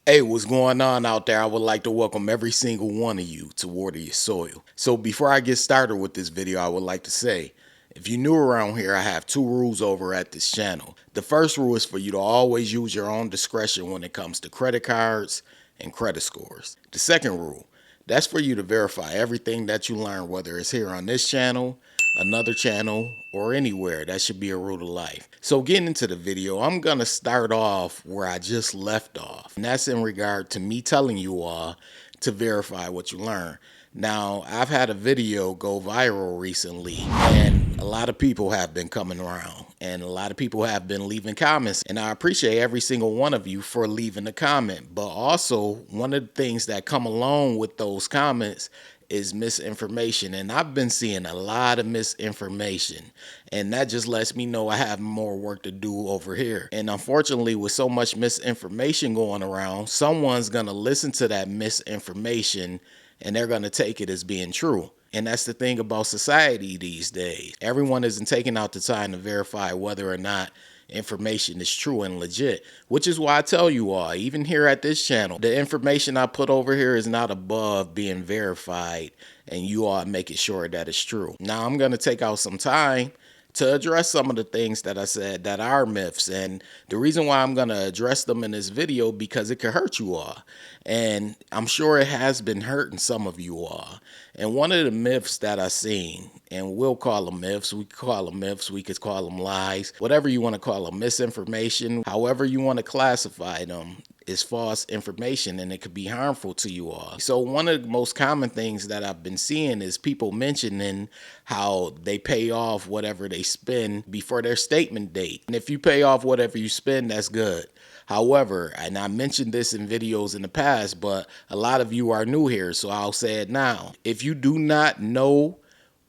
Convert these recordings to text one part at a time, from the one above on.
Hey, what's going on out there? I would like to welcome every single one of you to Water Your Soil. So before I get started with this video, I would like to say, if you're new around here, I have two rules over at this channel. The first rule is for you to always use your own discretion when it comes to credit cards and credit scores. The second rule, that's for you to verify everything that you learn, whether it's here on this channel, another channel, or anywhere. That should be a rule of life. So getting into the video, I'm going to start off where I just left off. And that's in regard to me telling you all to verify what you learn. Now, I've had a video go viral recently, and a lot of people have been coming around, and a lot of people have been leaving comments, and I appreciate every single one of you for leaving a comment. But also, one of the things that come along with those comments is misinformation, and I've been seeing a lot of misinformation, and that just lets me know I have more work to do over here. And unfortunately, with so much misinformation going around, someone's gonna listen to that misinformation and they're gonna take it as being true. And that's the thing about society these days. Everyone isn't taking out the time to verify whether or not information is true and legit, which is why I tell you all, even here at this channel, the information I put over here is not above being verified, and you all making sure that it's true. Now, I'm going to take out some time to address some of the things that I said that are myths, and the reason why I'm going to address them in this video, because it could hurt you all, and I'm sure it has been hurting some of you all. And one of the myths that I seen, and we'll call them myths, we could call them myths, we could call them lies, whatever you want to call them, misinformation, however you want to classify them, is false information, and it could be harmful to you all. So one of the most common things that I've been seeing is people mentioning how they pay off whatever they spend before their statement date. And if you pay off whatever you spend, that's good. However, and I mentioned this in videos in the past, but a lot of you are new here, so I'll say it now. If you do not know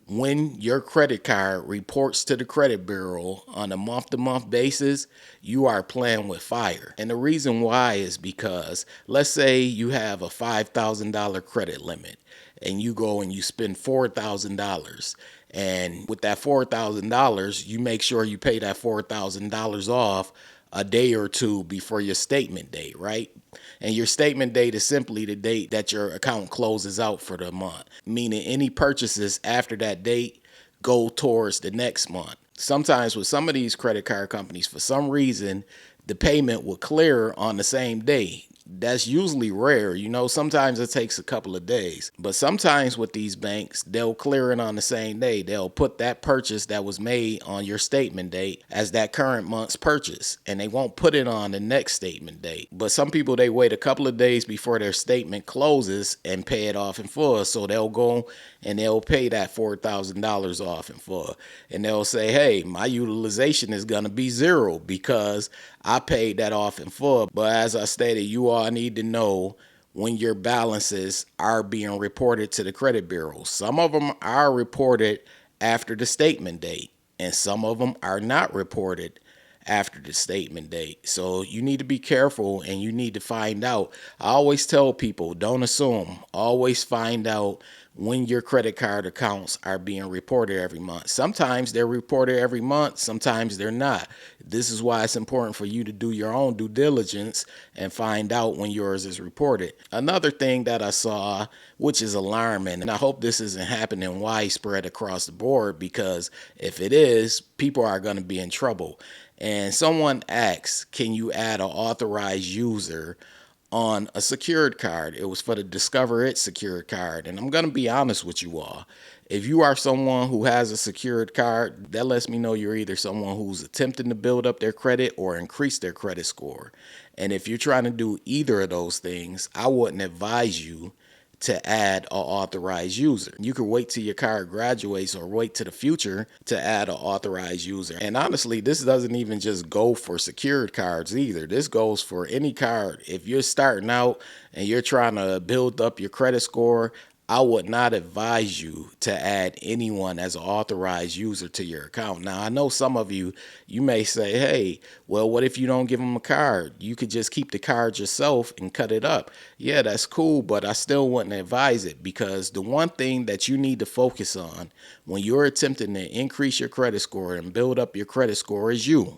when your credit card reports to the credit bureau on a month-to-month basis, you are playing with fire. And the reason why is because, let's say you have a $5,000 credit limit and you go and you spend $4,000. And with that $4,000, you make sure you pay that $4,000 off a day or two before your statement date, right? And your statement date is simply the date that your account closes out for the month, meaning any purchases after that date go towards the next month. Sometimes with some of these credit card companies, for some reason, the payment will clear on the same day. That's usually rare. Sometimes it takes a couple of days. But sometimes with these banks, they'll clear it on the same day. They'll put that purchase that was made on your statement date as that current month's purchase, and they won't put it on the next statement date. But some people, they wait a couple of days before their statement closes and pay it off in full. So they'll go and they'll pay that $4,000 off in full. And they'll say, hey, my utilization is going to be zero because I paid that off in full. But as I stated, you all need to know when your balances are being reported to the credit bureau. Some of them are reported after the statement date, and some of them are not reported after the statement date. So you need to be careful, and you need to find out. I always tell people, don't assume. Always find out when your credit card accounts are being reported every month. Sometimes they're reported every month, sometimes they're not. This is why it's important for you to do your own due diligence and find out when yours is reported. Another thing that I saw, which is alarming, and I hope this isn't happening widespread across the board, because if it is, people are going to be in trouble. And someone asks, can you add an authorized user on a secured card? It was for the Discover It secured card. And I'm going to be honest with you all. If you are someone who has a secured card, that lets me know you're either someone who's attempting to build up their credit or increase their credit score. And if you're trying to do either of those things, I wouldn't advise you to add an authorized user. You could wait till your card graduates or wait to the future to add an authorized user. And honestly, this doesn't even just go for secured cards either. This goes for any card. If you're starting out and you're trying to build up your credit score, I would not advise you to add anyone as an authorized user to your account. Now, I know some of you, you may say, hey, well, what if you don't give them a card? You could just keep the card yourself and cut it up. Yeah, that's cool, but I still wouldn't advise it, because the one thing that you need to focus on when you're attempting to increase your credit score and build up your credit score is you.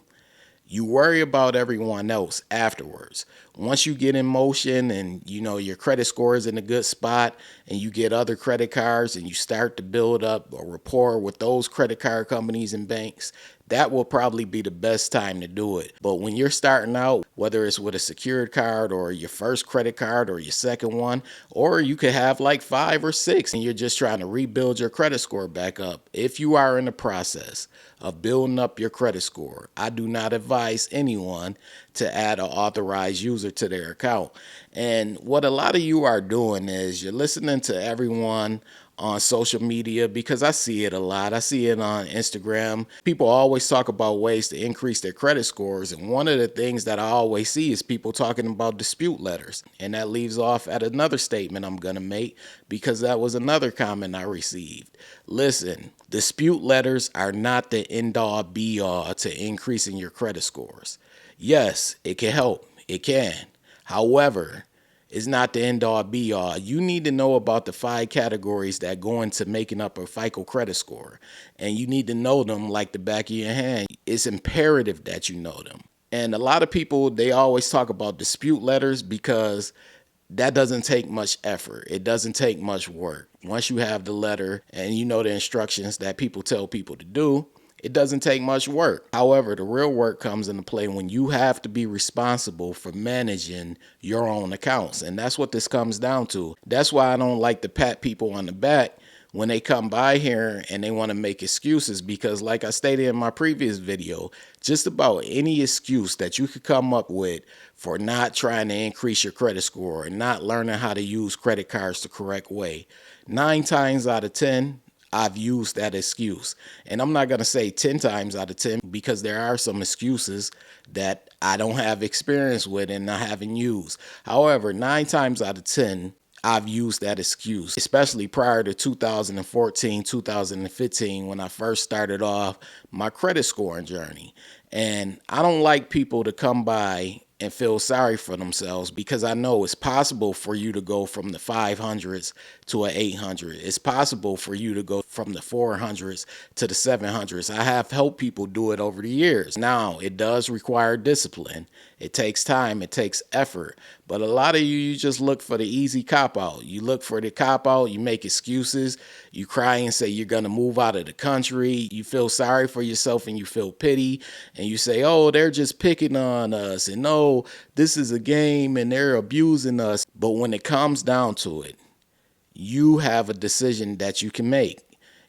You worry about everyone else afterwards. Once you get in motion and your credit score is in a good spot and you get other credit cards and you start to build up a rapport with those credit card companies and banks, that will probably be the best time to do it. But when you're starting out, whether it's with a secured card or your first credit card or your second one, or you could have like 5 or 6 and you're just trying to rebuild your credit score back up. If you are in the process of building up your credit score, I do not advise anyone to add an authorized user to their account. And what a lot of you are doing is you're listening to everyone on social media, because I see it a lot. I see it on Instagram. People always talk about ways to increase their credit scores. And one of the things that I always see is people talking about dispute letters. And that leaves off at another statement I'm going to make, because that was another comment I received. Listen, dispute letters are not the end all be all to increasing your credit scores. Yes, it can help. It can. However, it's not the end all be all. You need to know about the 5 categories that go into making up a FICO credit score. And you need to know them like the back of your hand. It's imperative that you know them. And a lot of people, they always talk about dispute letters because that doesn't take much effort. It doesn't take much work. Once you have the letter and you know the instructions that people tell people to do, it doesn't take much work. However, the real work comes into play when you have to be responsible for managing your own accounts. And that's what this comes down to. That's why I don't like to pat people on the back when they come by here and they want to make excuses, because like I stated in my previous video, just about any excuse that you could come up with for not trying to increase your credit score and not learning how to use credit cards the correct way, 9 times out of 10, I've used that excuse. And I'm not going to say 10 times out of 10, because there are some excuses that I don't have experience with and I haven't used. However, 9 times out of 10, I've used that excuse, especially prior to 2014, 2015, when I first started off my credit scoring journey. And I don't like people to come by and feel sorry for themselves, because I know it's possible for you to go from the 500s to an 800. It's possible for you to go from the 400s to the 700s. I have helped people do it over the years. Now, it does require discipline. It takes time. It takes effort. But a lot of you just look for the easy cop-out. You look for the cop-out. You make excuses. You cry and say you're going to move out of the country. You feel sorry for yourself and you feel pity. And you say, oh, they're just picking on us. And no, this is a game and they're abusing us. But when it comes down to it, you have a decision that you can make.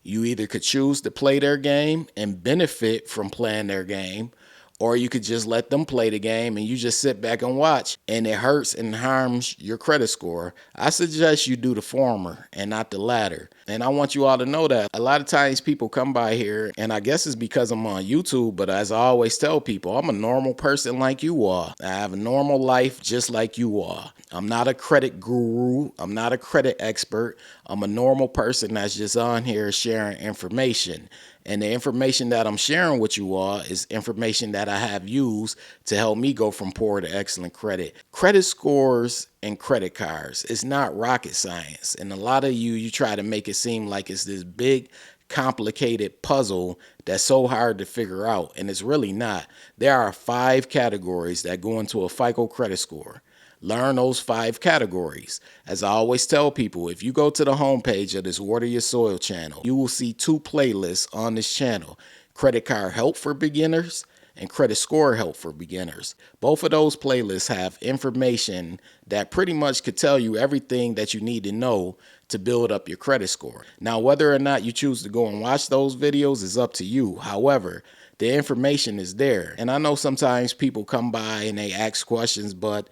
You either could choose to play their game and benefit from playing their game, or you could just let them play the game and you just sit back and watch, and it hurts and harms your credit score. I suggest you do the former and not the latter. And I want you all to know that a lot of times people come by here, and I guess it's because I'm on YouTube, but as I always tell people, I'm a normal person like you are. I have a normal life just like you are. I'm not a credit guru. I'm not a credit expert. I'm a normal person that's just on here sharing information. And the information that I'm sharing with you all is information that I have used to help me go from poor to excellent credit. Credit scores and credit cards is not rocket science. And a lot of you try to make it seem like it's this big, complicated puzzle that's so hard to figure out. And it's really not. There are 5 categories that go into a FICO credit score. Learn those 5 categories. As I always tell people, if you go to the homepage of this Water Your Soil channel, you will see 2 playlists on this channel: Credit Card Help for Beginners and Credit Score Help for Beginners. Both of those playlists have information that pretty much could tell you everything that you need to know to build up your credit score. Now, whether or not you choose to go and watch those videos is up to you. However, the information is there. And I know sometimes people come by and they ask questions, but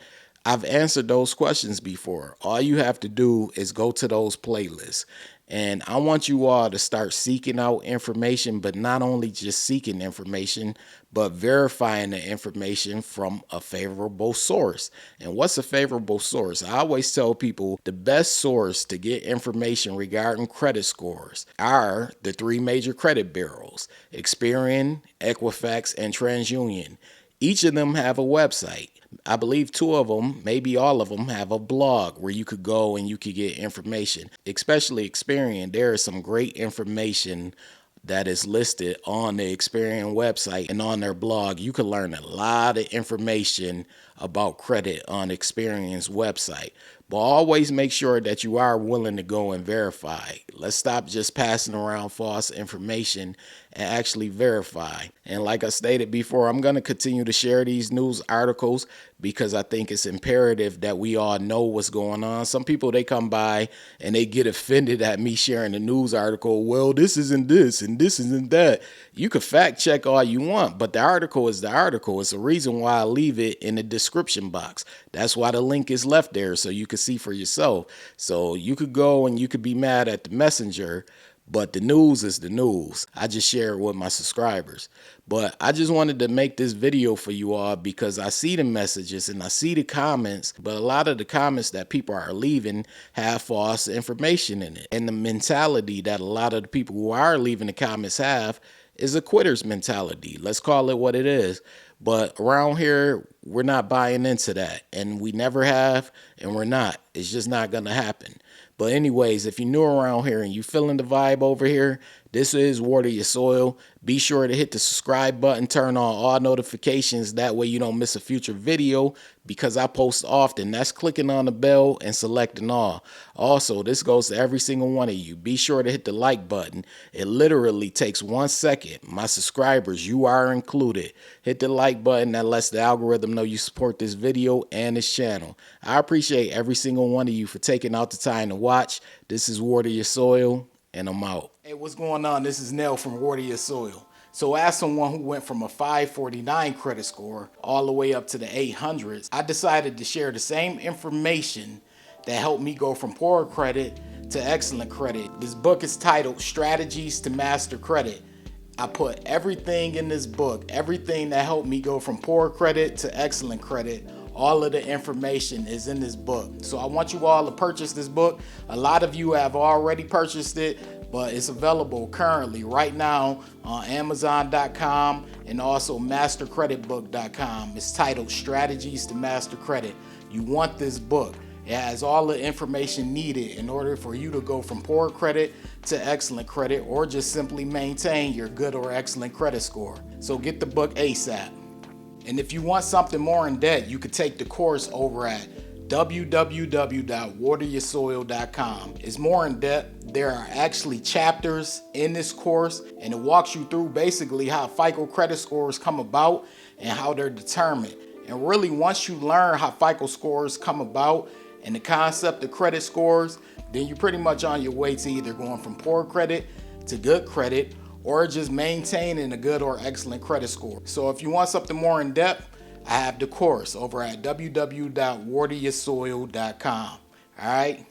I've answered those questions before. All you have to do is go to those playlists. And I want you all to start seeking out information, but not only just seeking information, but verifying the information from a favorable source. And what's a favorable source? I always tell people the best source to get information regarding credit scores are the 3 major credit bureaus: Experian, Equifax, and TransUnion. Each of them have a website. I believe 2 of them, maybe all of them, have a blog where you could go and you could get information. Especially Experian, there is some great information that is listed on the Experian website and on their blog. You can learn a lot of information about credit on Experian's website. But always make sure that you are willing to go and verify. Let's stop just passing around false information and actually verify. And like I stated before, I'm going to continue to share these news articles because I think it's imperative that we all know what's going on. Some people, they come by and they get offended at me sharing a news article. Well, this isn't this and this isn't that. You can fact check all you want, but the article is the article. It's a reason why I leave it in the description box. That's why the link is left there, so you can see for yourself. So you could go and you could be mad at the messenger, but the news is the news. I just share it with my subscribers. But I just wanted to make this video for you all because I see the messages and I see the comments, but a lot of the comments that people are leaving have false information in it. And the mentality that a lot of the people who are leaving the comments have is a quitter's mentality. Let's call it what it is. But around here, we're not buying into that. And we never have, and we're not. It's just not going to happen. But anyways, if you're new around here and you feeling the vibe over here, this is Water Your Soil. Be sure to hit the subscribe button, turn on all notifications. That way you don't miss a future video because I post often. That's clicking on the bell and selecting all. Also, this goes to every single one of you. Be sure to hit the like button. It literally takes 1 second. My subscribers, you are included. Hit the like button. That lets the algorithm know you support this video and this channel. I appreciate every single one of you for taking out the time to watch. This is Water Your Soil, and I'm out. Hey, what's going on? This is Nell from Water Your Soil. So as someone who went from a 549 credit score all the way up to the 800s, I decided to share the same information that helped me go from poor credit to excellent credit. This book is titled Strategies to Master Credit. I put everything in this book, everything that helped me go from poor credit to excellent credit. All of the information is in this book. So I want you all to purchase this book. A lot of you have already purchased it, but it's available currently right now on Amazon.com and also MasterCreditBook.com. It's titled Strategies to Master Credit. You want this book. It has all the information needed in order for you to go from poor credit to excellent credit or just simply maintain your good or excellent credit score. So get the book ASAP. And if you want something more in depth, you could take the course over at www.wateryoursoil.com. It's more in depth. There are actually chapters in this course, and it walks you through basically how FICO credit scores come about and how they're determined. And really, once you learn how FICO scores come about and the concept of credit scores, then you're pretty much on your way to either going from poor credit to good credit or just maintaining a good or excellent credit score. So if you want something more in depth, I have the course over at www.wateryoursoil.com. All right.